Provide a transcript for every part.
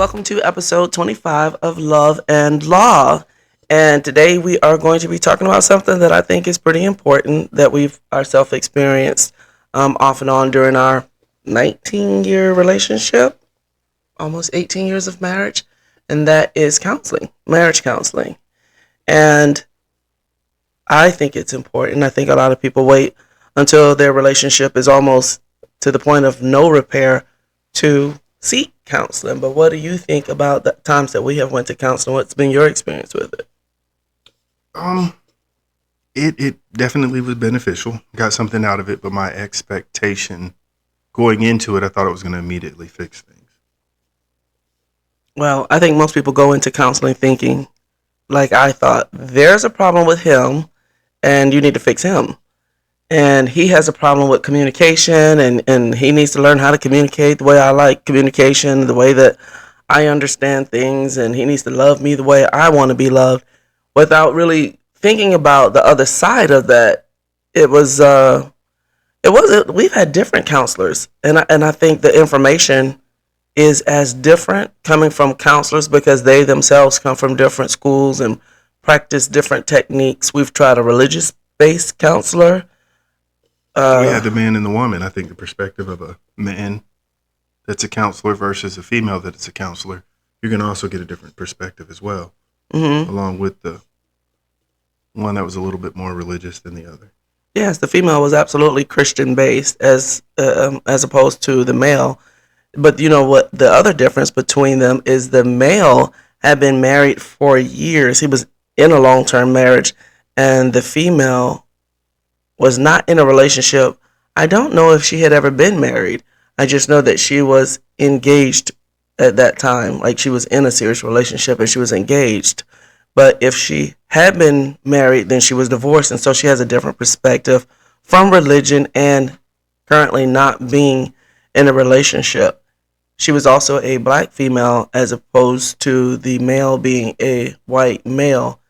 welcome to episode 25 of Love and Law. And today we are going to be talking about something that I think is pretty important that we've ourselves experienced off and on during our 19-year relationship, almost 18 years of marriage, and that is counseling, marriage counseling. And I think it's important. I think a lot of people wait until their relationship is almost to the point of no repair to seek counseling. But what do you think about the times that we have went to counseling? What's been your experience with it? Um, it definitely was beneficial. Got something out of it, but my expectation going into it, I thought it was going to immediately fix things. Well, I think most people go into counseling thinking, like I thought, there's a problem with him and you need to fix him. And he has a problem with communication, and he needs to learn how to communicate the way I like communication, the way that I understand things, and he needs to love me the way I want to be loved without really thinking about the other side of that. It was it wasn't we've had different counselors, and I think the information is as different coming from counselors because they themselves come from different schools and practice different techniques. We've tried a religious based counselor. We had the man and the woman. I think the perspective of a man that's a counselor versus a female that's a counselor, you're going to also get a different perspective as well, along with the one that was a little bit more religious than the other. Yes, the female was absolutely Christian based as opposed to the male. But you know what? The other difference between them is the male had been married for years. He was in a long term marriage, and the female was not in a relationship. I don't know if she had ever been married. I just know that she was engaged at that time. Like she was in a serious relationship and she was engaged. But if she had been married, then she was divorced. And so she has a different perspective from religion and currently not being in a relationship. She was also a black female as opposed to the male being a white male.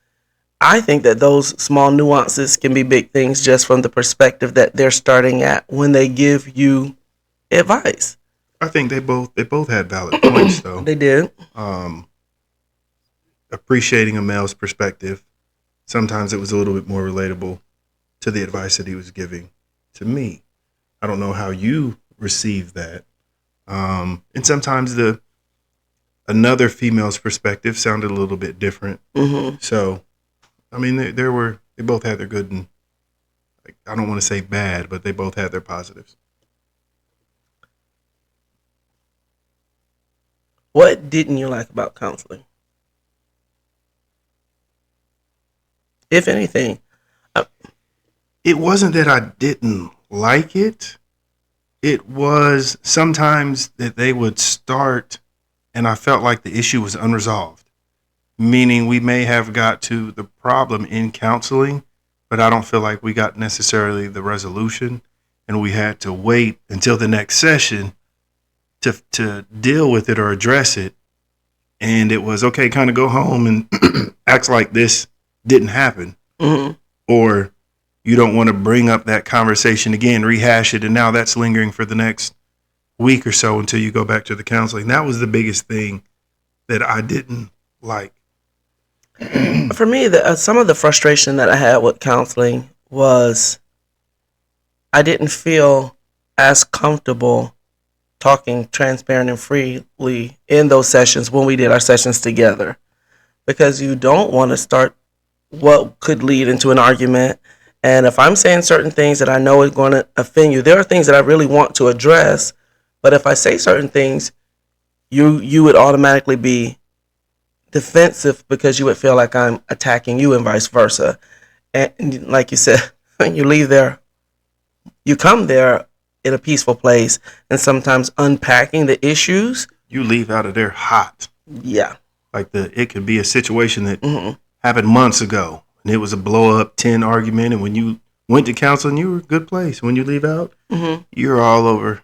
I think that those small nuances can be big things just from the perspective that they're starting at when they give you advice. I think they both had valid points though. They did. Appreciating a male's perspective, sometimes it was a little bit more relatable to the advice that he was giving to me. I don't know how you received that. And sometimes another female's perspective sounded a little bit different. So I mean, they both had their good and, like, I don't want to say bad, but they both had their positives. What didn't you like about counseling? If anything. It wasn't that I didn't like it. It was sometimes that they would start and I felt like the issue was unresolved. Meaning we may have got to the problem in counseling, but I don't feel like we got necessarily the resolution, and we had to wait until the next session to deal with it or address it. And it was, okay, kind of go home and act like this didn't happen. Or you don't want to bring up that conversation again, rehash it, and now that's lingering for the next week or so until you go back to the counseling. That was the biggest thing that I didn't like. For me, some of the frustration that I had with counseling was I didn't feel as comfortable talking transparent and freely in those sessions when we did our sessions together, because you don't want to start what could lead into an argument. And if I'm saying certain things that I know is going to offend you, there are things that I really want to address, but if I say certain things, you would automatically be defensive because you would feel like I'm attacking you and vice versa. And like you said, when you leave there, you come there in a peaceful place, and sometimes unpacking the issues. You leave out of there hot. Yeah. Like it could be a situation that happened months ago and it was a blow up 10 argument. And when you went to counseling, you were in a good place. When you leave out, you're all over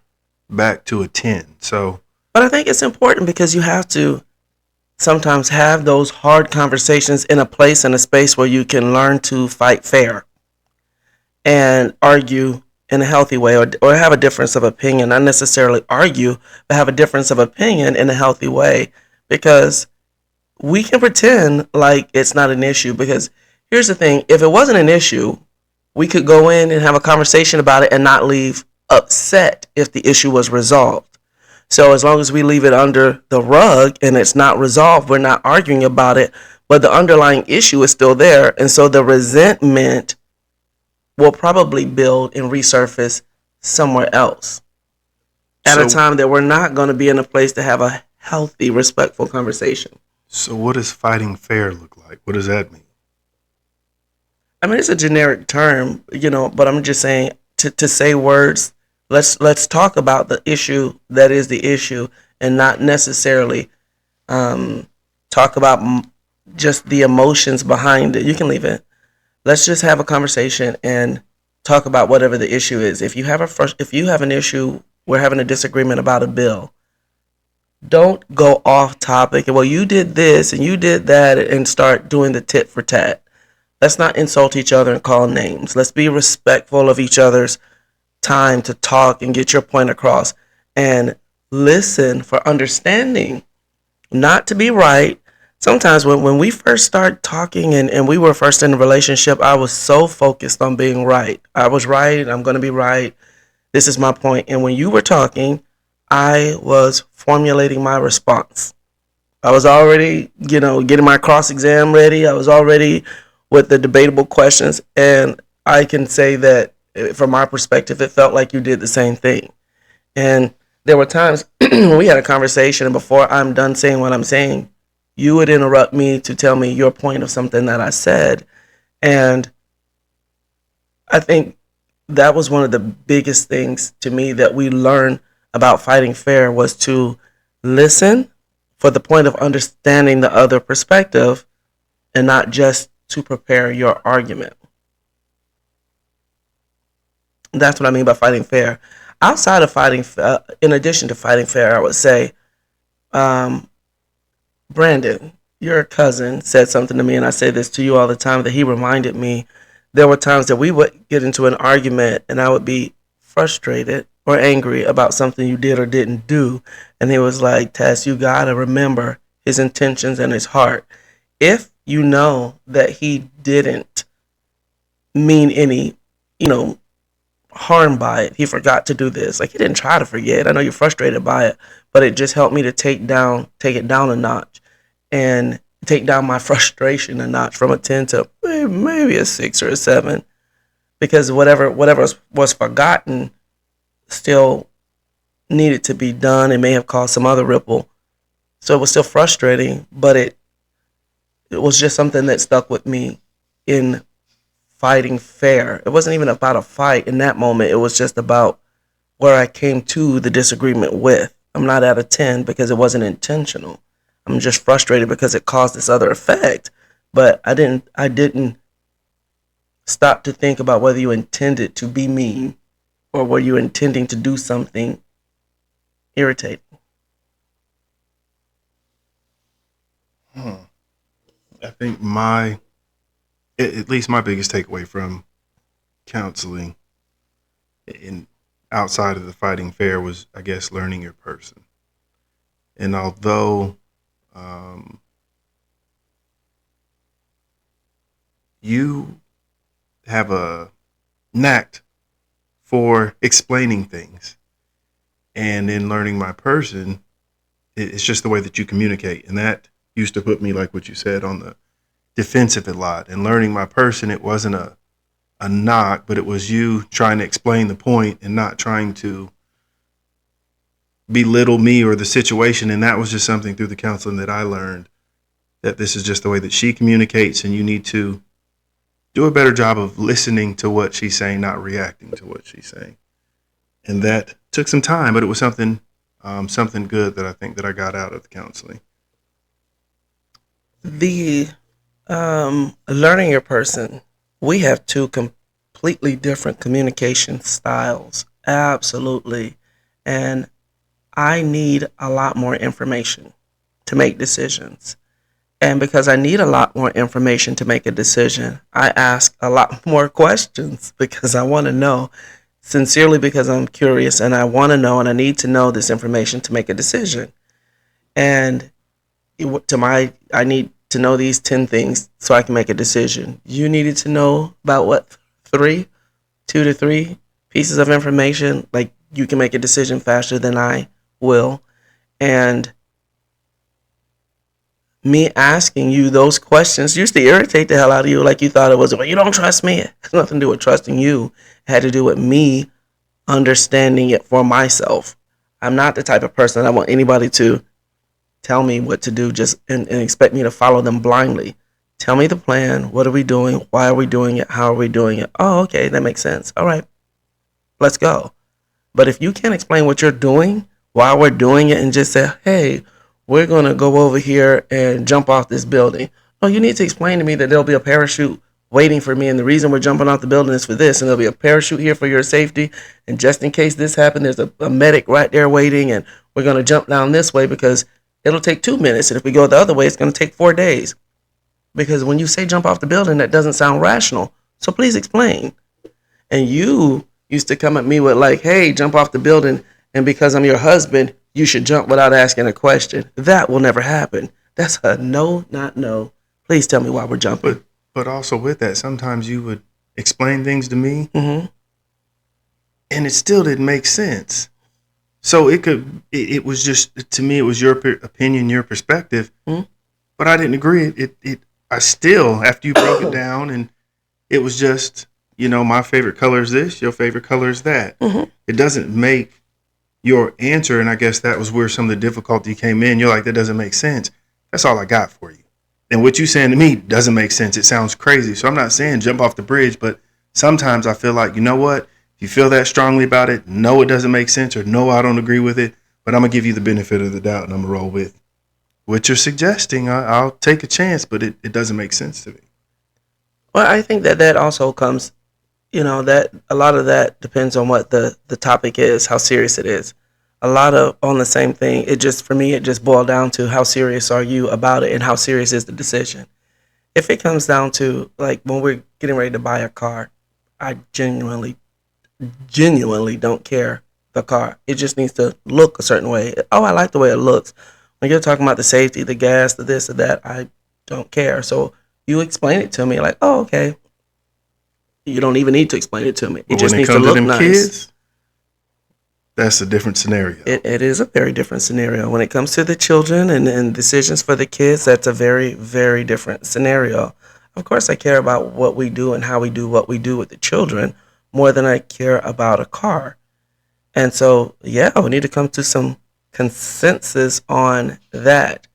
back to a 10. So, but I think it's important because you have to sometimes have those hard conversations in a place and a space where you can learn to fight fair and argue in a healthy way, or have a difference of opinion, not necessarily argue, but have a difference of opinion in a healthy way. because we can pretend like it's not an issue. Because here's the thing, if it wasn't an issue, we could go in and have a conversation about it and not leave upset if the issue was resolved. So as long as we leave it under the rug and it's not resolved, we're not arguing about it, but the underlying issue is still there. And so the resentment will probably build and resurface somewhere else at a So, time that we're not going to be in a place to have a healthy, respectful conversation. so what does fighting fair look like? What does that mean? I mean, it's a generic term, but I'm just saying to say words. Let's talk about the issue that is the issue, and not necessarily talk about just the emotions behind it. You can leave it. Let's just have a conversation and talk about whatever the issue is. If you have an issue, we're having a disagreement about a bill. Don't go off topic. Well, you did this and you did that, and start doing the tit for tat. Let's not insult each other and call names. Let's be respectful of each other's time to talk and get your point across, and listen for understanding, not to be right. Sometimes when we first start talking and we were first in a relationship, I was so focused on being right. I was right. I'm going to be right. This is my point. And when you were talking, I was formulating my response. I was already, getting my cross exam ready. I was already with the debatable questions. And I can say that from my perspective, it felt like you did the same thing. And there were times we had a conversation, and before I'm done saying what I'm saying, you would interrupt me to tell me your point of something that I said. And I think that was one of the biggest things to me that we learned about fighting fair, was to listen for the point of understanding the other perspective and not just to prepare your argument. That's what I mean by fighting fair. Outside of in addition to fighting fair, I would say, um, Brandon, your cousin, said something to me, and I say this to you all the time, that he reminded me there were times that we would get into an argument and I would be frustrated or angry about something you did or didn't do. And he was like, Tess, you got to remember his intentions and his heart. If you know that he didn't mean any, you know, harm by it, he forgot to do this. Like, he didn't try to forget. I know you're frustrated by it, but it just helped me to take it down a notch and take down my frustration a notch from a 10 to maybe a 6 or a 7, because whatever was forgotten still needed to be done. It may have caused some other ripple. So it was still frustrating, but it was just something that stuck with me in fighting fair. It wasn't even about a fight in that moment. It was just about where I came to the disagreement with. I'm not at a 10 because it wasn't intentional. I'm just frustrated because it caused this other effect. But I didn't stop to think about whether you intended to be mean or were you intending to do something irritating. I think at least my biggest takeaway from counseling in outside of the fighting fair was, I guess, learning your person. And although you have a knack for explaining things, and in learning my person, it's just the way that you communicate. And that used to put me, like what you said, on the defensive a lot. And learning my person, it wasn't a knock, but it was you trying to explain the point and not trying to belittle me or the situation. And that was just something through the counseling that I learned, that this is just the way that she communicates, and you need to do a better job of listening to what she's saying, not reacting to what she's saying. And that took some time, but it was something good that I think that I got out of the counseling. The learning your person, we have two completely different communication styles. Absolutely. And I need a lot more information to make decisions. And because I need a lot more information to make a decision, I ask a lot more questions because I want to know, sincerely, because I'm curious and I want to know and I need to know this information to make a decision. And I need to know these 10 things so I can make a decision. You needed to know about what, three, 2 to 3 pieces of information. Like, you can make a decision faster than I will. And me asking you those questions used to irritate the hell out of you, like you thought it was, well, you don't trust me. It has nothing to do with trusting you. It had to do with me understanding it for myself. I'm not the type of person I want anybody to tell me what to do just and expect me to follow them blindly. Tell me the plan. What are we doing? Why are we doing it? How are we doing it? Oh, okay, that makes sense. All right, let's go. But if you can't explain what you're doing while we're doing it and just say, hey, we're going to go over here and jump off this building. No, you need to explain to me that there'll be a parachute waiting for me. And the reason we're jumping off the building is for this. And there'll be a parachute here for your safety. And just in case this happens, there's a medic right there waiting. And we're going to jump down this way because it'll take 2 minutes. And if we go the other way, it's going to take 4 days. Because when you say jump off the building, that doesn't sound rational. So please explain. And you used to come at me with like, hey, jump off the building, and because I'm your husband, you should jump without asking a question. That will never happen. That's a no, not no. Please tell me why we're jumping. But also with that, sometimes you would explain things to me, Mm-hmm. and it still didn't make sense. So it was just, to me, it was your opinion, your perspective, Mm-hmm. but I didn't agree. I still, after you broke it down, and it was just, my favorite color is this, your favorite color is that. Mm-hmm. It doesn't make your answer, and I guess that was where some of the difficulty came in. You're like, that doesn't make sense. That's all I got for you. And what you saying to me doesn't make sense. It sounds crazy. So I'm not saying jump off the bridge, but sometimes I feel like, you know what? If you feel that strongly about it, no, it doesn't make sense, or no, I don't agree with it, but I'm going to give you the benefit of the doubt, and I'm going to roll with what you're suggesting. I'll take a chance, but it doesn't make sense to me. Well, I think that also comes, that a lot of that depends on what the topic is, how serious it is. A lot of on the same thing. For me, it just boiled down to how serious are you about it and how serious is the decision. If it comes down to like when we're getting ready to buy a car, I genuinely don't care the car. It just needs to look a certain way. Oh, I like the way it looks. When you're talking about the safety, the gas, the this, or that, I don't care. So you explain it to me like, oh, okay. You don't even need to explain it to me. It But just when it needs to comes to look them nice. kids, that's a different scenario. It is a very different scenario. When it comes to the children and decisions for the kids, that's a very, very different scenario. Of course, I care about what we do and how we do what we do with the children more than I care about a car. And so, yeah, we need to come to some consensus on that.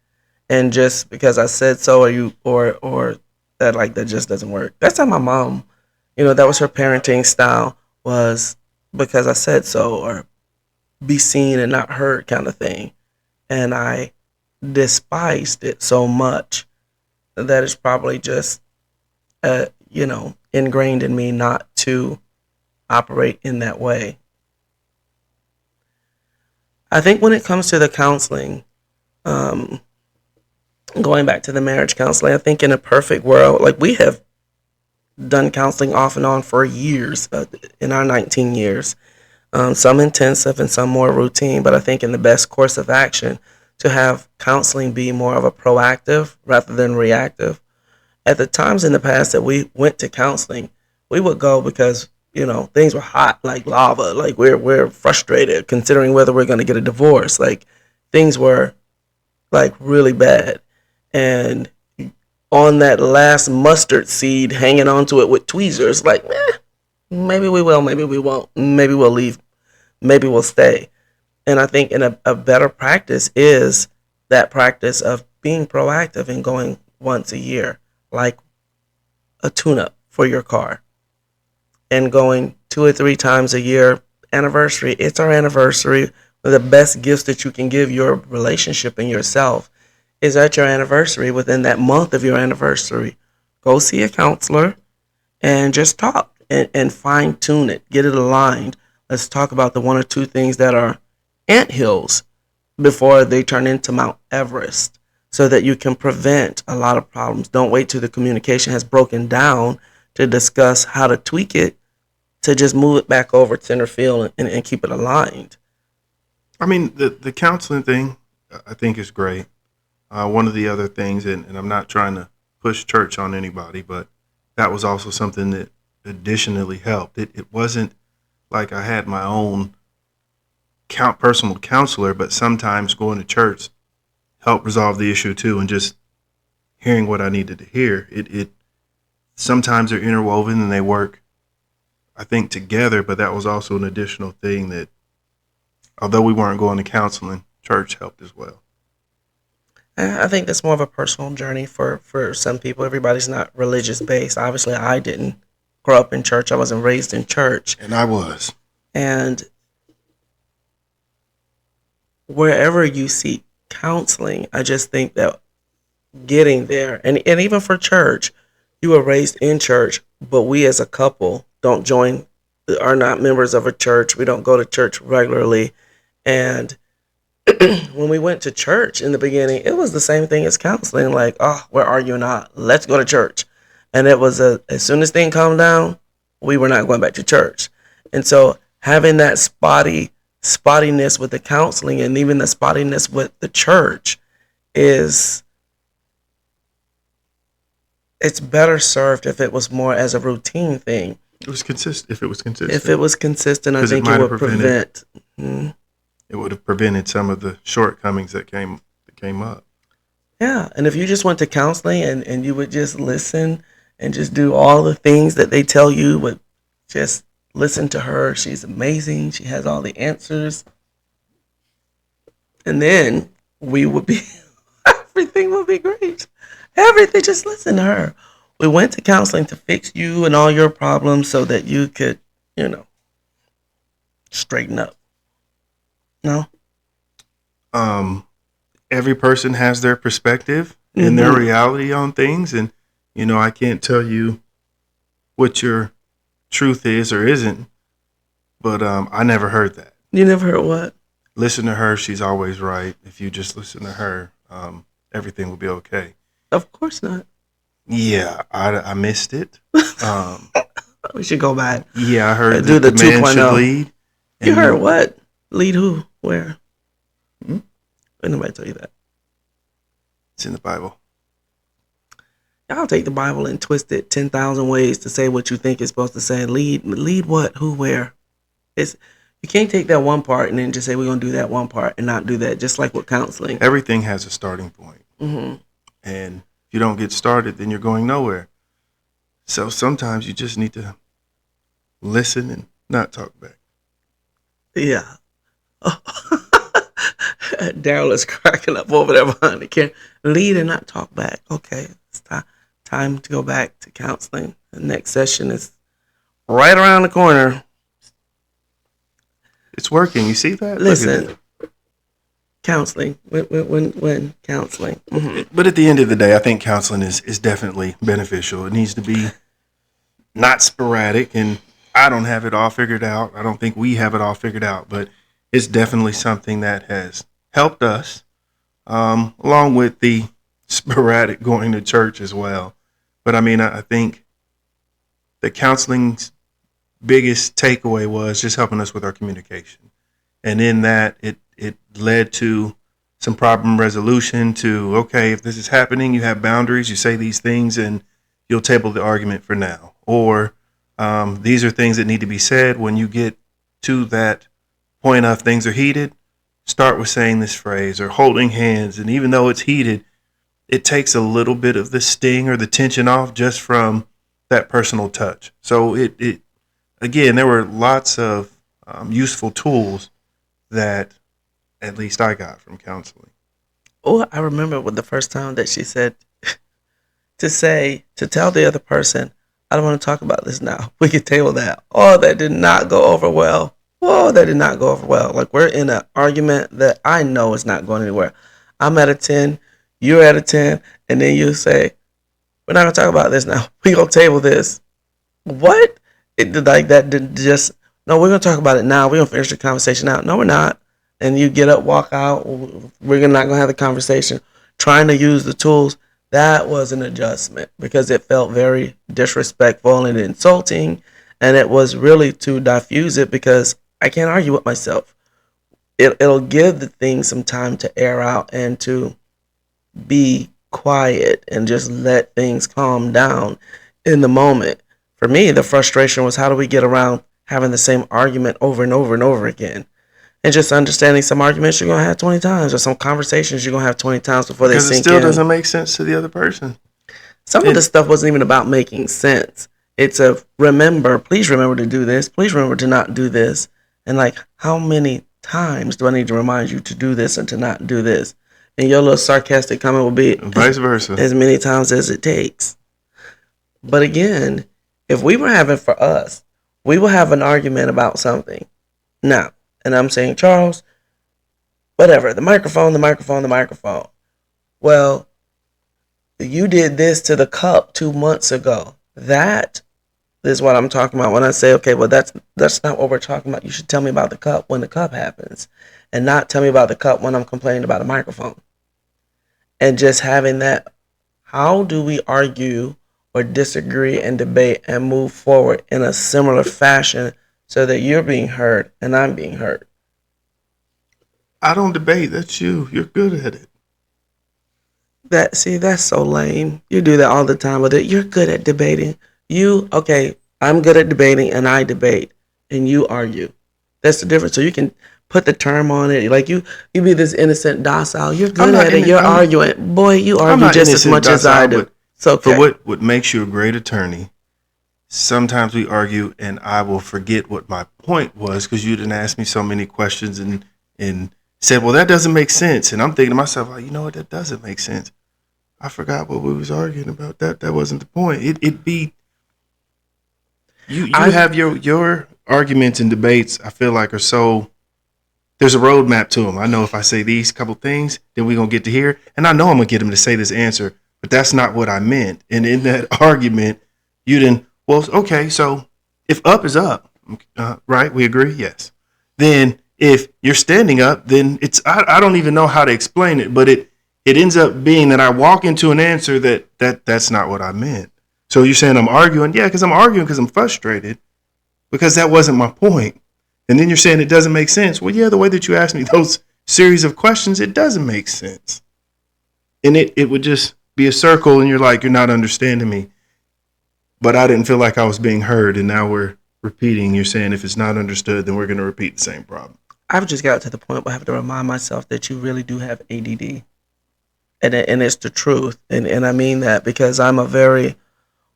And just because I said so, or that like that just doesn't work. That's how my mom, that was her parenting style, was because I said so, or be seen and not heard kind of thing. And I despised it so much that it's probably just, ingrained in me not to operate in that way. I think when it comes to the counseling, um, going back to the marriage counseling, I think in a perfect world, like we have done counseling off and on for years in our 19 years. Some intensive and some more routine, but I think in the best course of action to have counseling be more of a proactive rather than reactive. At the times in the past that we went to counseling, we would go because things were hot like lava, like we're frustrated considering whether we're going to get a divorce, like things were like really bad, and on that last mustard seed hanging onto it with tweezers, like maybe we will, maybe we won't, maybe we'll leave, maybe we'll stay. And I think in a better practice is that practice of being proactive and going once a year, like a tune-up for your car, and going 2 or 3 times a year. Anniversary, it's our anniversary. One of the best gifts that you can give your relationship and yourself is at your anniversary. Within that month of your anniversary, go see a counselor and just talk and fine tune it, get it aligned. Let's talk about the 1 or 2 things that are anthills before they turn into Mount Everest, so that you can prevent a lot of problems. Don't wait till the communication has broken down to discuss how to tweak it, to just move it back over to center field and keep it aligned. I mean, the counseling thing, I think, is great. One of the other things, and I'm not trying to push church on anybody, but that was also something that additionally helped. It wasn't like I had my own personal counselor, but sometimes going to church helped resolve the issue too, and just hearing what I needed to hear. It sometimes they're interwoven and they work, I think, together, but that was also an additional thing that, although we weren't going to counseling, church helped as well. I think that's more of a personal journey for some people. Everybody's not religious based. Obviously, I didn't grow up in church. I wasn't raised in church. And I was. And wherever you seek counseling, I just think that getting there, and even for church, you were raised in church, but we as a couple don't join, are not members of a church. We don't go to church regularly. And when we went to church in the beginning, it was the same thing as counseling. Like, oh, we're arguing not. Let's go to church. And it was as soon as things calmed down, we were not going back to church. And so having that spottiness with the counseling and even the spottiness with the church is, it's better served if it was more as a routine thing. It was consistent. If it was consistent. If it was consistent, I think it would prevent. It would have prevented some of the shortcomings that came up. Yeah, and if you just went to counseling and you would just listen and just do all the things that they tell you, but just listen to her. She's amazing. She has all the answers. And then we would be, everything would be great. Everything, just listen to her. We went to counseling to fix you and all your problems so that you could, straighten up. No? Every person has their perspective and their reality on things. And, I can't tell you what your truth is or isn't, but I never heard that. You never heard what? Listen to her. She's always right. If you just listen to her, everything will be okay. Of course not. Yeah, I missed it. We should go back. Yeah, I heard do the man 2.0. should lead. You heard what? Lead who? Where? Did nobody tell you that? It's in the Bible. Y'all take the Bible and twist it 10,000 ways to say what you think it's supposed to say. Lead what? Who? Where? You can't take that one part and then just say we're going to do that one part and not do that, just like with counseling. Everything has a starting point. Mm-hmm. And if you don't get started, then you're going nowhere. So sometimes you just need to listen and not talk back. Yeah. Oh. Daryl is cracking up over there behind the camera. Lead and not talk back. Okay, it's time to go back to counseling. The next session is right around the corner. It's working. You see that? Listen, counseling. When counseling. Mm-hmm. But at the end of the day, I think counseling is definitely beneficial. It needs to be not sporadic, and I don't have it all figured out. I don't think we have it all figured out, but it's definitely something that has helped us, along with the sporadic going to church as well. But I mean, I think the counseling's biggest takeaway was just helping us with our communication. And in that, it led to some problem resolution to, okay, if this is happening, you have boundaries, you say these things, and you'll table the argument for now. Or these are things that need to be said when you get to that point of things are heated. Start with saying this phrase or holding hands. And even though it's heated, it takes a little bit of the sting or the tension off just from that personal touch. So it again, there were lots of useful tools that at least I got from counseling. Oh, I remember when the first time that she said to tell the other person, I don't want to talk about this now. We can table that. Oh, that did not go over well. Whoa, that did not go over well. Like, we're in an argument that I know is not going anywhere. I'm at a 10, you're at a 10, and then you say, we're not going to talk about this now. We're going to table this. What? Like, that did just, no, we're going to talk about it now. We're going to finish the conversation out. No, we're not. And you get up, walk out. We're not going to have the conversation. Trying to use the tools. That was an adjustment because it felt very disrespectful and insulting. And it was really to diffuse it because I can't argue with myself. It'll give the thing some time to air out and to be quiet and just let things calm down in the moment. For me, the frustration was, how do we get around having the same argument over and over and over again? And just understanding some arguments you're going to have 20 times, or some conversations you're going to have 20 times before they Because it sink still in. doesn't make sense to the other person. Some of the stuff wasn't even about making sense. It's a please remember to do this. Please remember to not do this. And like, how many times do I need to remind you to do this and to not do this? And your little sarcastic comment will be vice versa, as many times as it takes. But again, if we were having, for us, we will have an argument about something. Now, and I'm saying, Charles, whatever, the microphone. Well, you did this to the cup 2 months ago. That is what I'm talking about when I say, okay, well, that's not what we're talking about. You should tell me about the cup when the cup happens, and not tell me about the cup when I'm complaining about a microphone. And just having that, how do we argue or disagree and debate and move forward in a similar fashion so that you're being heard and I'm being heard? I don't debate. That's you. You're good at it. That's so lame. You do that all the time with it. You're good at debating. Okay, I'm good at debating and I debate and you argue. That's the difference. So you can put the term on it. Like you be this innocent, docile. You're good at it. You're arguing. Boy, you argue just as much as I do. It's okay. For what makes you a great attorney, sometimes we argue and I will forget what my point was because you didn't ask me so many questions and said, well, that doesn't make sense. And I'm thinking to myself, oh, you know what? That doesn't make sense. I forgot what we was arguing about. That wasn't the point. You have your arguments and debates, I feel like, are so, there's a roadmap to them. I know if I say these couple things, then we're going to get to here. And I know I'm going to get them to say this answer, but that's not what I meant. And in that argument, you didn't, well, okay, so if up is up, right? We agree? Yes. Then if you're standing up, then it's, I don't even know how to explain it, but it ends up being that I walk into an answer that's not what I meant. So you're saying I'm arguing? Yeah, because I'm arguing because I'm frustrated because that wasn't my point. And then you're saying it doesn't make sense. Well, yeah, the way that you asked me those series of questions, it doesn't make sense. And it would just be a circle and you're like, you're not understanding me. But I didn't feel like I was being heard. And now we're repeating. You're saying if it's not understood, then we're going to repeat the same problem. I've just got to the point where I have to remind myself that you really do have ADD. And it's the truth. And I mean that because I'm a very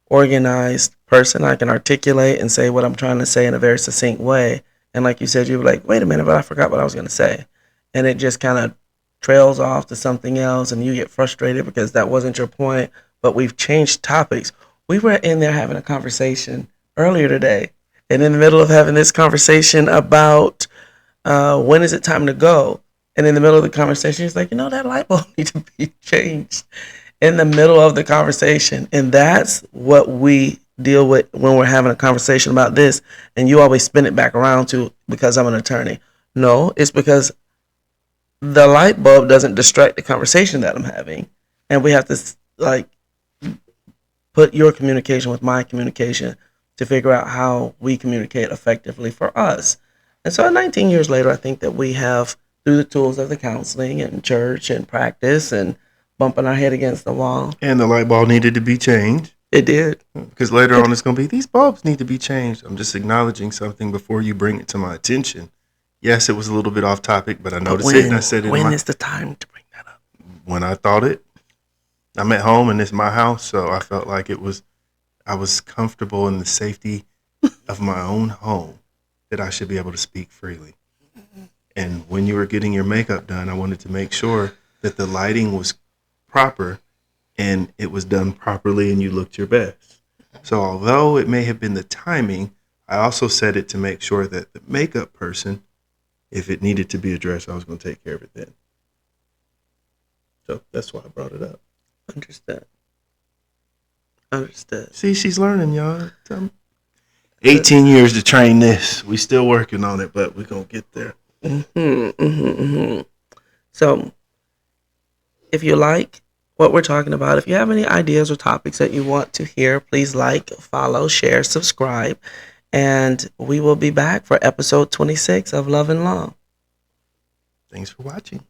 organized person. I can articulate and say what I'm trying to say in a very succinct way. And like you said, you were like, wait a minute, but I forgot what I was going to say. And it just kind of trails off to something else and you get frustrated because that wasn't your point. But we've changed topics. We were in there having a conversation earlier today. And in the middle of having this conversation about when is it time to go? And in the middle of the conversation, he's like, that light bulb needs to be changed in the middle of the conversation. And that's what we deal with when we're having a conversation about this. And you always spin it back around to because I'm an attorney. No, it's because the light bulb doesn't distract the conversation that I'm having. And we have to put your communication with my communication to figure out how we communicate effectively for us. And so 19 years later, I think that we have, through the tools of the counseling and church and practice and bumping our head against the wall. And the light bulb needed to be changed. It did. Because later on it's going to be, these bulbs need to be changed. I'm just acknowledging something before you bring it to my attention. Yes, it was a little bit off topic, but I noticed it and I said it. When is the time to bring that up? When I thought it. I'm at home and it's my house, so I felt like I was comfortable in the safety of my own home that I should be able to speak freely. And when you were getting your makeup done, I wanted to make sure that the lighting was proper and it was done properly and you looked your best. So although it may have been the timing, I also said it to make sure that the makeup person, if it needed to be addressed, I was going to take care of it then. So that's why I brought it up. Understood. See, she's learning, y'all. 18 years to train this. We still working on it, but we're going to get there. So, if you like what we're talking about, if you have any ideas or topics that you want to hear, please like, follow, share, subscribe, and we will be back for episode 26 of Love and Law. Thanks for watching.